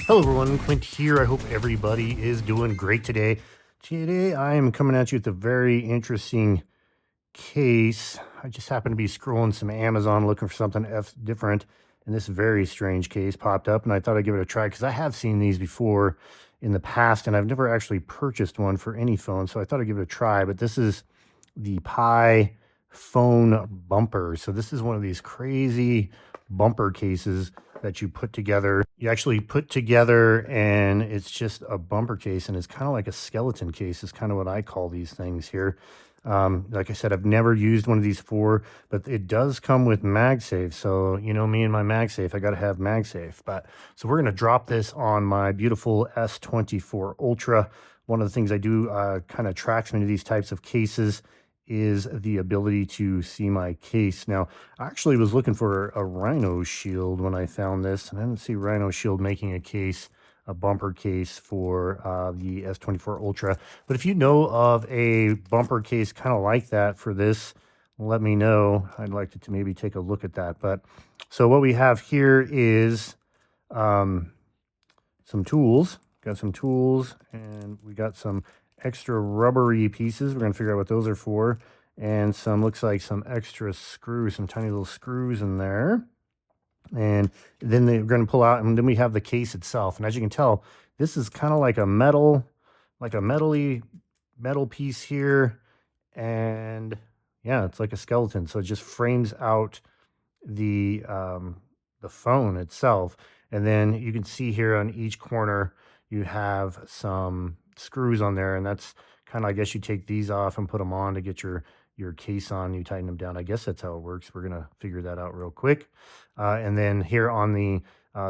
Hello everyone, Clint here. I hope everybody is doing great today. Today I am coming at you with a very interesting case. I just happened to be scrolling some Amazon looking for something different, and this very strange case popped up, and I thought I'd give it a try because I have seen these before in the past, and I've never actually purchased one for any phone, so I thought I'd give it a try. But this is the Pi phone bumper. So this is one of these crazy bumper cases that you put together. You actually put together and it's just a bumper case, and it's kind of like a skeleton case is kind of what I call these things here. Like I said, I've never used one of these before, but it does come with MagSafe. So, you know, me and my MagSafe, I got to have MagSafe. But so we're going to drop this on my beautiful S24 Ultra. One of the things I do kind of attracts me to these types of cases is the ability to see my case. Now, I actually was looking for a Rhino Shield when I found this, and I didn't see Rhino Shield making a case, a bumper case for the S24 Ultra. But if you know of a bumper case kind of like that for this, let me know. I'd like to maybe take a look at that. But so what we have here is some tools. Got some tools, and we got some extra rubbery pieces. We're going to figure out what those are for. And some, looks like some extra screws, some tiny little screws in there. And then they're going to pull out, and then we have the case itself. And as you can tell, this is kind of like a metal, like a metal piece here. And yeah, it's like a skeleton. So it just frames out the phone itself. And then you can see here on each corner, you have some screws on there, and that's kind of, I guess you take these off and put them on to get your case on. You tighten them down. I guess that's how it works. We're gonna figure that out real quick. And then here on the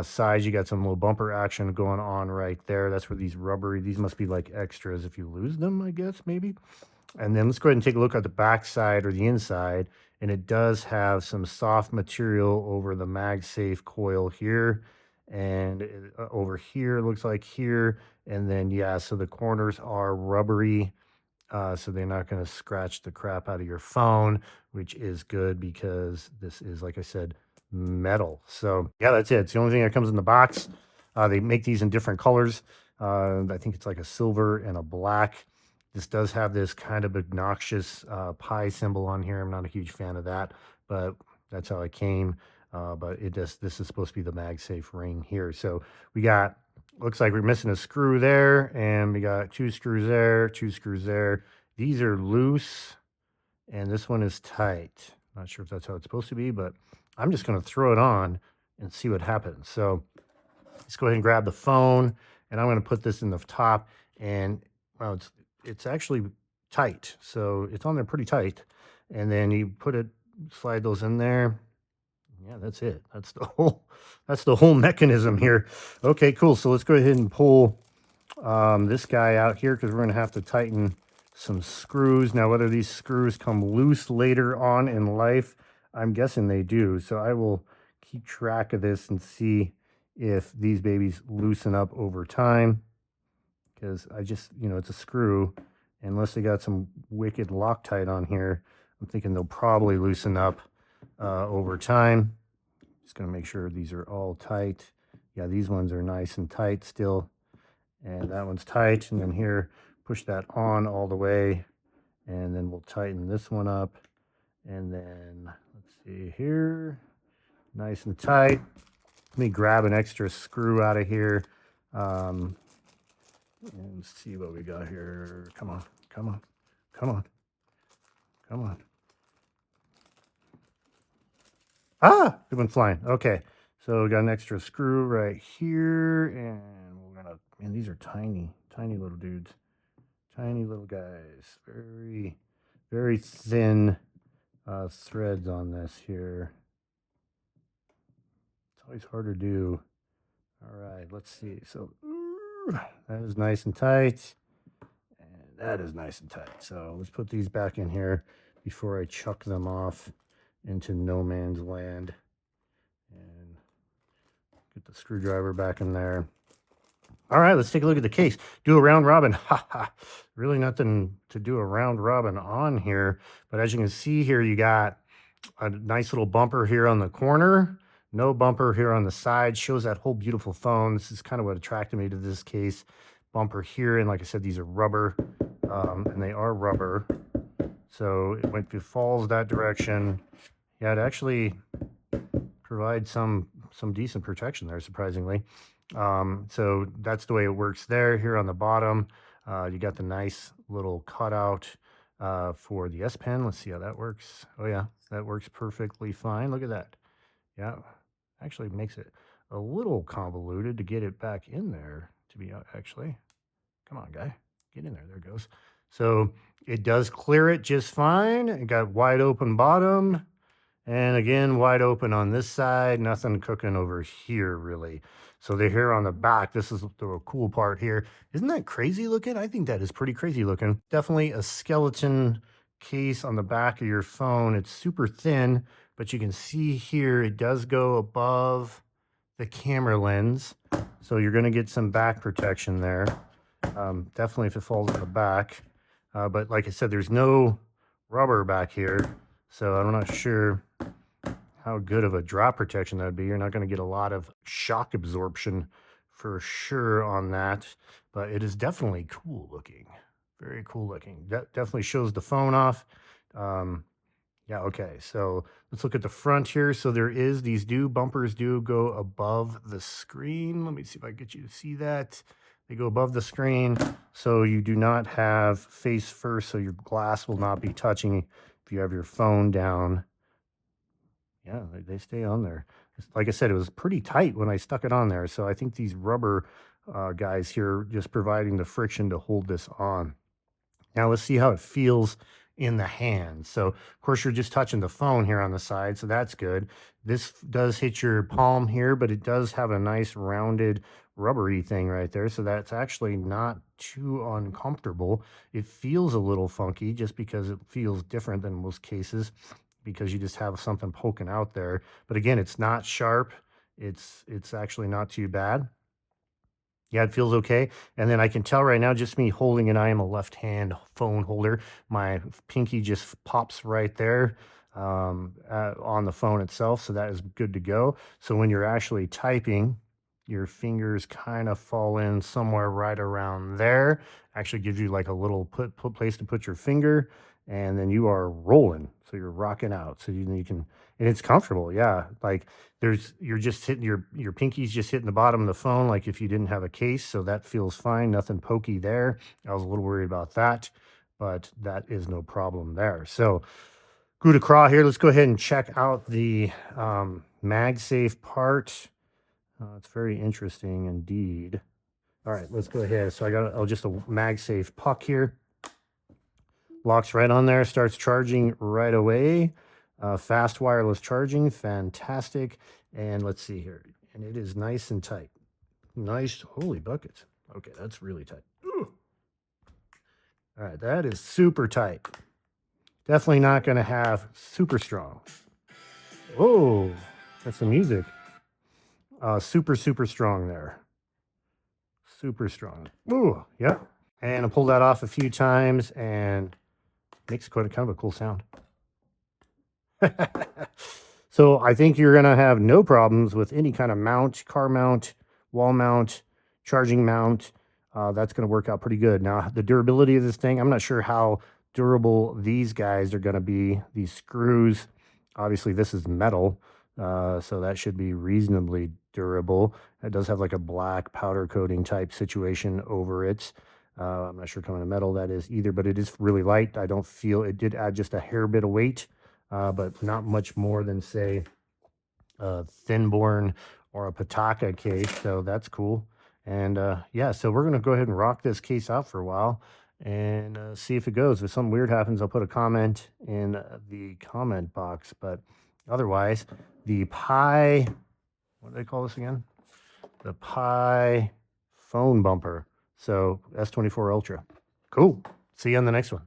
sides, you got some little bumper action going on right there. That's where these rubbery, these must be like extras if you lose them, I guess, maybe. And then let's go ahead and take a look at the back side or the inside. And it does have some soft material over the MagSafe coil here. And over here, it looks like here. And then, yeah, so the corners are rubbery. So they're not going to scratch the crap out of your phone, which is good because this is, like I said, metal. So yeah, that's it. It's the only thing that comes in the box. They make these in different colors. I think it's like a silver and a black. This does have this kind of obnoxious Pi symbol on here. I'm not a huge fan of that, but that's how it came. But this is supposed to be the MagSafe ring here. So we got, looks like we're missing a screw there, and we got 2 screws there, 2 screws there. These are loose, and this one is tight. Not sure if that's how it's supposed to be, but I'm just going to throw it on and see what happens. So let's go ahead and grab the phone, and I'm going to put this in the top, and well, it's actually tight. So it's on there pretty tight. And then you slide those in there. Yeah, that's it. That's the whole mechanism here. Okay, cool. So let's go ahead and pull this guy out here, because we're going to have to tighten some screws. Now, whether these screws come loose later on in life, I'm guessing they do. So I will keep track of this and see if these babies loosen up over time, because I just, you know, it's a screw. Unless they got some wicked Loctite on here, I'm thinking they'll probably loosen up over time. Just going to make sure these are all tight. Yeah, these ones are nice and tight still. And that one's tight. And then here, push that on all the way. And then we'll tighten this one up. And then, let's see here. Nice and tight. Let me grab an extra screw out of here. And see what we got here. Come on, come on, come on, come on. Ah, it went flying. Okay, so we got an extra screw right here, and we're gonna, man, these are tiny, tiny little dudes. Tiny little guys. Very, very thin threads on this here. It's always hard to do. All right, let's see. So that is nice and tight, and that is nice and tight. So let's put these back in here before I chuck them off into no man's land. And get the screwdriver back in there. All right, let's take a look at the case. Do a round robin. Ha ha. Really nothing to do a round robin on here. But as you can see here, you got a nice little bumper here on the corner. No bumper here on the side. Shows that whole beautiful phone. This is kind of what attracted me to this case. Bumper here, and like I said, these are rubber, and they are rubber. So when it falls that direction, yeah, it actually provides some decent protection there, surprisingly. So that's the way it works there. Here on the bottom, you got the nice little cutout for the S Pen. Let's see how that works. Oh yeah, that works perfectly fine. Look at that. Yeah, actually makes it a little convoluted to get it back in there, to be actually. Come on, guy. Get in there. There it goes. So it does clear it just fine. It got wide open bottom. And again, wide open on this side. Nothing cooking over here, really. So they're here on the back. This is the cool part here. Isn't that crazy looking? I think that is pretty crazy looking. Definitely a skeleton case on the back of your phone. It's super thin, but you can see here it does go above the camera lens. So you're going to get some back protection there. Definitely if it falls on the back. But like I said, there's no rubber back here. So I'm not sure how good of a drop protection that would be. You're not going to get a lot of shock absorption for sure on that. But it is definitely cool looking. Very cool looking. That definitely shows the phone off. Yeah, okay. So let's look at the front here. So there is, these bumpers do go above the screen. Let me see if I can get you to see that. They go above the screen, so you do not have face first, so your glass will not be touching if you have your phone down. Yeah, they stay on there. Like I said, it was pretty tight when I stuck it on there, so I think these rubber guys here just providing the friction to hold this on. Now let's see how it feels in the hand. So of course you're just touching the phone here on the side, so that's good. This does hit your palm here, but it does have a nice rounded rubbery thing right there. So that's actually not too uncomfortable. It feels a little funky just because it feels different than most cases because you just have something poking out there. But again, it's not sharp. It's actually not too bad. Yeah, it feels okay. And then I can tell right now, just me holding it, I am a left-hand phone holder. My pinky just pops right there on the phone itself. So that is good to go. So when you're actually typing, your fingers kind of fall in somewhere right around there. Actually gives you like a little place to put your finger, and then you are rolling. So you're rocking out. So you can, and it's comfortable. Yeah. Like you're just hitting your pinky's just hitting the bottom of the phone like if you didn't have a case, so that feels fine. Nothing pokey there. I was a little worried about that, but that is no problem there. So coup de grace here. Let's go ahead and check out the MagSafe part. It's very interesting indeed. All right, let's go ahead. So I got just a MagSafe puck here. Locks right on there, starts charging right away. Fast wireless charging, fantastic. And let's see here. And it is nice and tight. Nice, holy buckets. Okay, that's really tight. Ooh. All right, that is super tight. Definitely not going to have super strong. Oh, that's the music. Super strong there. Super strong. Ooh, yeah. And I pulled that off a few times and makes quite kind of a cool sound. So I think you're going to have no problems with any kind of mount, car mount, wall mount, charging mount. That's going to work out pretty good. Now, the durability of this thing, I'm not sure how durable these guys are going to be. These screws, obviously this is metal, so that should be reasonably durable. It does have like a black powder coating type situation over it. I'm not sure what kind of metal that is either, but it is really light. I don't feel it did add just a hair bit of weight. But not much more than, say, a Thinborn or a Pataka case. So that's cool. And yeah, so we're going to go ahead and rock this case out for a while and see if it goes. If something weird happens, I'll put a comment in the comment box. But otherwise, the Pi, what do they call this again? The Pi phone bumper. So S24 Ultra. Cool. See you on the next one.